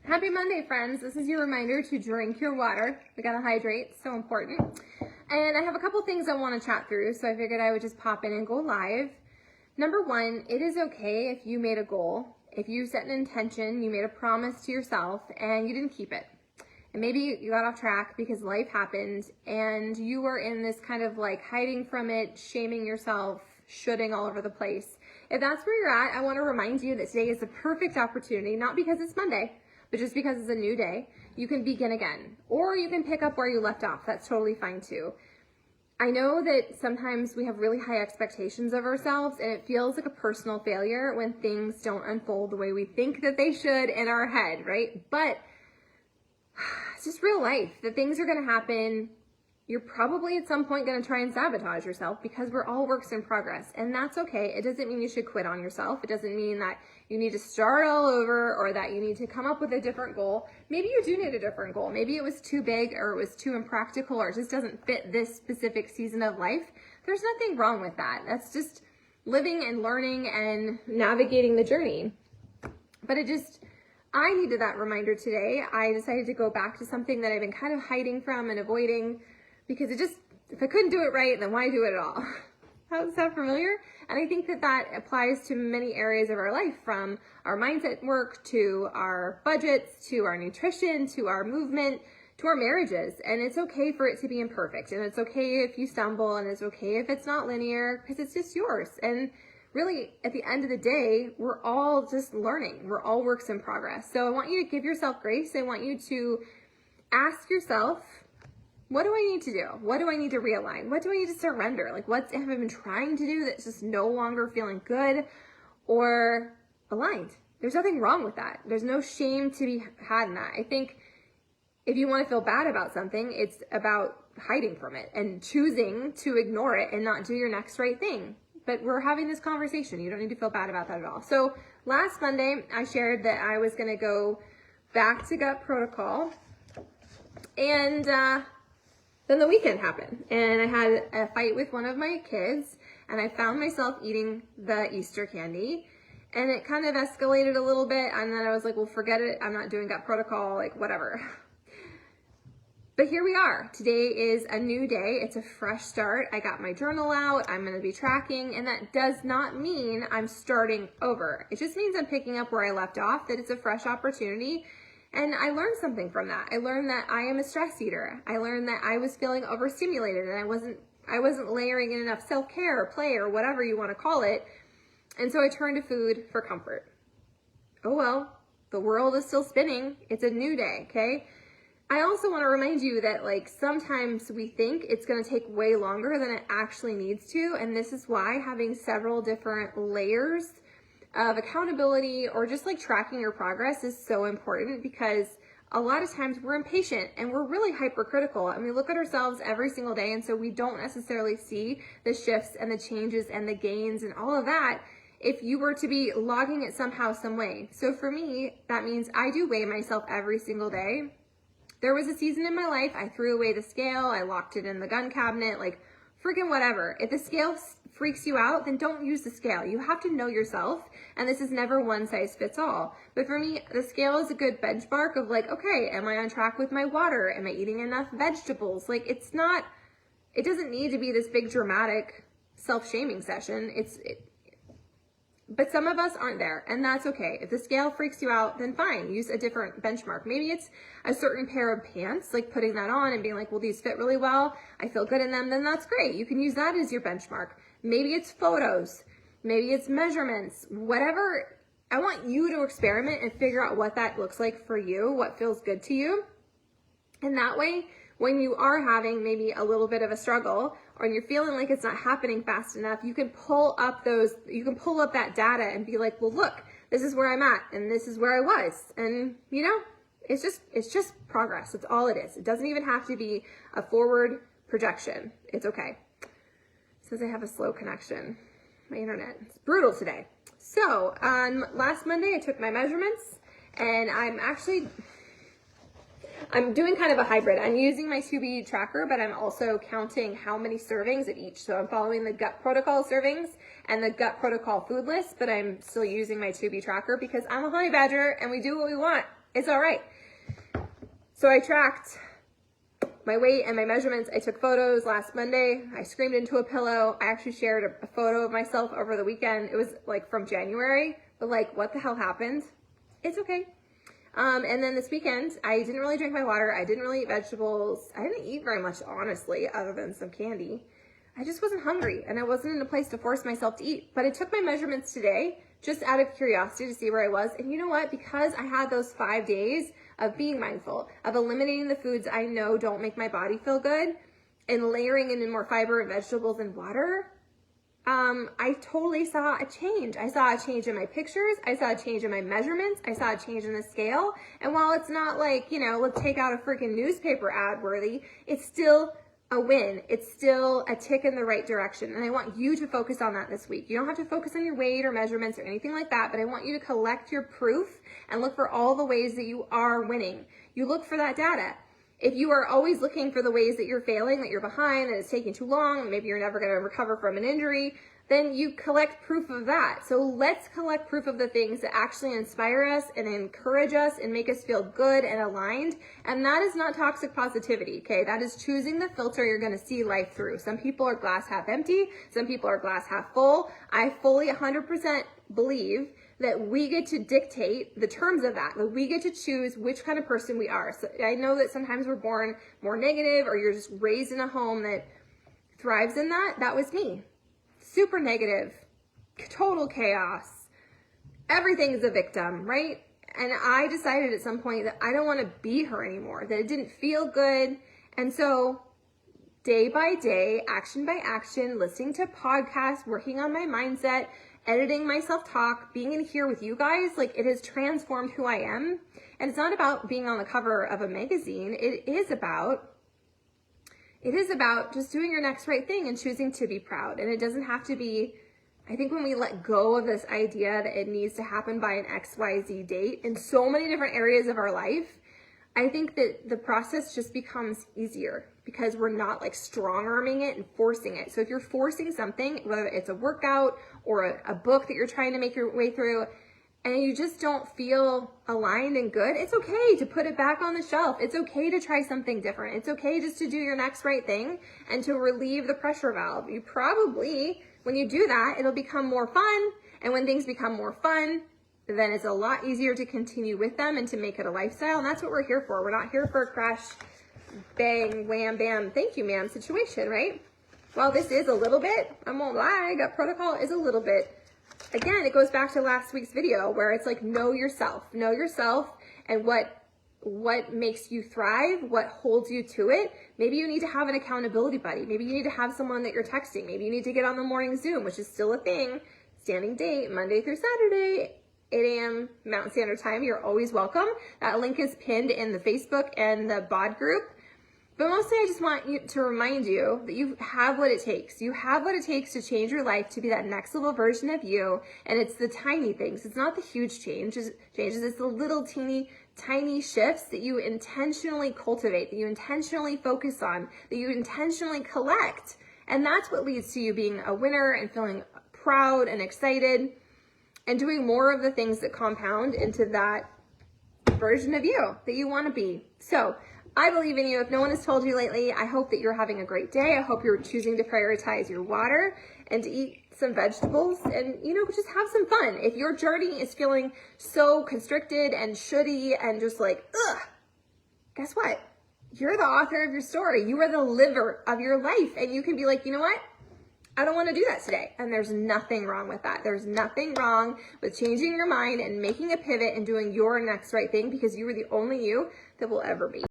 Happy Monday, friends. This is your reminder to drink your water. We gotta hydrate, so important. And I have a couple things I want to chat through, so I figured I would just pop in and go live. Number one, it is okay if you made a goal, if you set an intention, you made a promise to yourself, and you didn't keep it. And maybe you got off track because life happened, and you were in this kind of like hiding from it, shaming yourself, shoulding all over the place. If that's where you're at, I want to remind you that today is the perfect opportunity, not because it's Monday, but just because it's a new day. You can begin again, or you can pick up where you left off. That's totally fine too. I know that sometimes we have really high expectations of ourselves, and it feels like a personal failure when things don't unfold the way we think that they should in our head, right? But it's just real life. The things are going to happen. You're probably at some point going to try and sabotage yourself because we're all works in progress, and that's okay. It doesn't mean you should quit on yourself. It doesn't mean that you need to start all over or that you need to come up with a different goal. Maybe you do need a different goal. Maybe it was too big or it was too impractical or it just doesn't fit this specific season of life. There's nothing wrong with that. That's just living and learning and navigating the journey. But I needed that reminder today. I decided to go back to something that I've been kind of hiding from and avoiding, because if I couldn't do it right, then why do it at all? How does that familiar? And I think that applies to many areas of our life, from our mindset work to our budgets, to our nutrition, to our movement, to our marriages. And it's okay for it to be imperfect. And it's okay if you stumble, and it's okay if it's not linear, because it's just yours. And really, at the end of the day, we're all just learning. We're all works in progress. So I want you to give yourself grace. I want you to ask yourself, what do I need to do? What do I need to realign? What do I need to surrender? Like, what have I been trying to do that's just no longer feeling good or aligned? There's nothing wrong with that. There's no shame to be had in that. I think if you want to feel bad about something, it's about hiding from it and choosing to ignore it and not do your next right thing. But we're having this conversation. You don't need to feel bad about that at all. So last Monday, I shared that I was going to go back to gut protocol, and then the weekend happened, and I had a fight with one of my kids, and I found myself eating the Easter candy, and it kind of escalated a little bit, and then I was like, well, forget it. I'm not doing gut protocol, like whatever. But here we are. Today is a new day. It's a fresh start. I got my journal out. I'm going to be tracking, and that does not mean I'm starting over. It just means I'm picking up where I left off, that it's a fresh opportunity. And I learned something from that. I learned that I am a stress eater. I learned that I was feeling overstimulated, and I wasn't layering in enough self-care or play or whatever you want to call it. And so I turned to food for comfort. Oh well, the world is still spinning. It's a new day, okay? I also want to remind you that sometimes we think it's going to take way longer than it actually needs to, and this is why having several different layers of accountability or just tracking your progress is so important, because a lot of times we're impatient and we're really hypercritical, and we look at ourselves every single day, and so we don't necessarily see the shifts and the changes and the gains and all of that if you were to be logging it somehow, some way. So for me, that means I do weigh myself every single day. There was a season in my life I threw away the scale, I locked it in the gun cabinet, freaking whatever. If the scale freaks you out, then don't use the scale. You have to know yourself, and this is never one size fits all. But for me, the scale is a good benchmark of okay, am I on track with my water? Am I eating enough vegetables? It doesn't need to be this big dramatic self-shaming session. But some of us aren't there, and that's okay. If the scale freaks you out, then fine, use a different benchmark. Maybe it's a certain pair of pants, putting that on and being well, these fit really well, I feel good in them, then that's great. You can use that as your benchmark. Maybe it's photos, maybe it's measurements, whatever. I want you to experiment and figure out what that looks like for you, what feels good to you. And that way, when you are having maybe a little bit of a struggle, or you're feeling like it's not happening fast enough, you can pull up that data and be well, look, this is where I'm at, and this is where I was. And it's just progress. That's all it is. It doesn't even have to be a forward projection. It's okay. It says I have a slow connection. My internet is brutal today. So on last Monday, I took my measurements, and I'm doing kind of a hybrid. I'm using my 2B tracker, but I'm also counting how many servings of each. So I'm following the gut protocol servings and the gut protocol food list, but I'm still using my 2B tracker because I'm a honey badger and we do what we want. It's all right. So I tracked my weight and my measurements. I took photos last Monday. I screamed into a pillow. I actually shared a photo of myself over the weekend. It was like from January, but like, what the hell happened? It's okay. And then this weekend, I didn't really drink my water. I didn't really eat vegetables. I didn't eat very much, honestly, other than some candy. I just wasn't hungry, and I wasn't in a place to force myself to eat. But I took my measurements today just out of curiosity to see where I was. And you know what? Because I had those 5 days of being mindful, of eliminating the foods I know don't make my body feel good, and layering in more fiber and vegetables and water, I totally saw a change. I saw a change in my pictures. I saw a change in my measurements. I saw a change in the scale. And while it's not like, you know, let's take out a freaking newspaper ad worthy, it's still a win. It's still a tick in the right direction. And I want you to focus on that this week. You don't have to focus on your weight or measurements or anything like that, but I want you to collect your proof and look for all the ways that you are winning. You look for that data. If you are always looking for the ways that you're failing, that you're behind, that it's taking too long, maybe you're never going to recover from an injury, then you collect proof of that. So let's collect proof of the things that actually inspire us and encourage us and make us feel good and aligned. And that is not toxic positivity, okay? That is choosing the filter you're going to see life through. Some people are glass half empty. Some people are glass half full. I fully 100% believe that we get to dictate the terms of that we get to choose which kind of person we are. So I know that sometimes we're born more negative, or you're just raised in a home that thrives in that. That was me. Super negative, total chaos. Everything is a victim, right? And I decided at some point that I don't want to be her anymore, that it didn't feel good. And so day by day, action by action, listening to podcasts, working on my mindset, editing my self-talk, being in here with you guys, like, it has transformed who I am. And it's not about being on the cover of a magazine. It is about just doing your next right thing and choosing to be proud. And it doesn't have to be, I think when we let go of this idea that it needs to happen by an XYZ date in so many different areas of our life, I think that the process just becomes easier because we're not like strong arming it and forcing it. So if you're forcing something, whether it's a workout or a book that you're trying to make your way through, and you just don't feel aligned and good, it's okay to put it back on the shelf. It's okay to try something different. It's okay just to do your next right thing and to relieve the pressure valve. You probably, when you do that, it'll become more fun. And when things become more fun, then it's a lot easier to continue with them and to make it a lifestyle. And that's what we're here for. We're not here for a crash, bang, wham, bam, thank you, ma'am situation, right? While this is a little bit, I won't lie, gut protocol is a little bit. Again, it goes back to last week's video where it's like, know yourself and what makes you thrive, what holds you to it. Maybe you need to have an accountability buddy. Maybe you need to have someone that you're texting. Maybe you need to get on the morning Zoom, which is still a thing. Standing date, Monday through Saturday, 8 a.m. Mountain Standard Time. You're always welcome. That link is pinned in the Facebook and the BOD group. But mostly I just want to remind you that you have what it takes. You have what it takes to change your life, to be that next level version of you. And it's the tiny things. It's not the huge changes. It's the little teeny tiny shifts that you intentionally cultivate, that you intentionally focus on, that you intentionally collect. And that's what leads to you being a winner and feeling proud and excited and doing more of the things that compound into that version of you that you want to be. So I believe in you. If no one has told you lately, I hope that you're having a great day. I hope you're choosing to prioritize your water and to eat some vegetables and, just have some fun. If your journey is feeling so constricted and shouldy and just like, ugh, guess what? You're the author of your story. You are the liver of your life. And you can be like, you know what? I don't want to do that today. And there's nothing wrong with that. There's nothing wrong with changing your mind and making a pivot and doing your next right thing, because you are the only you that will ever be.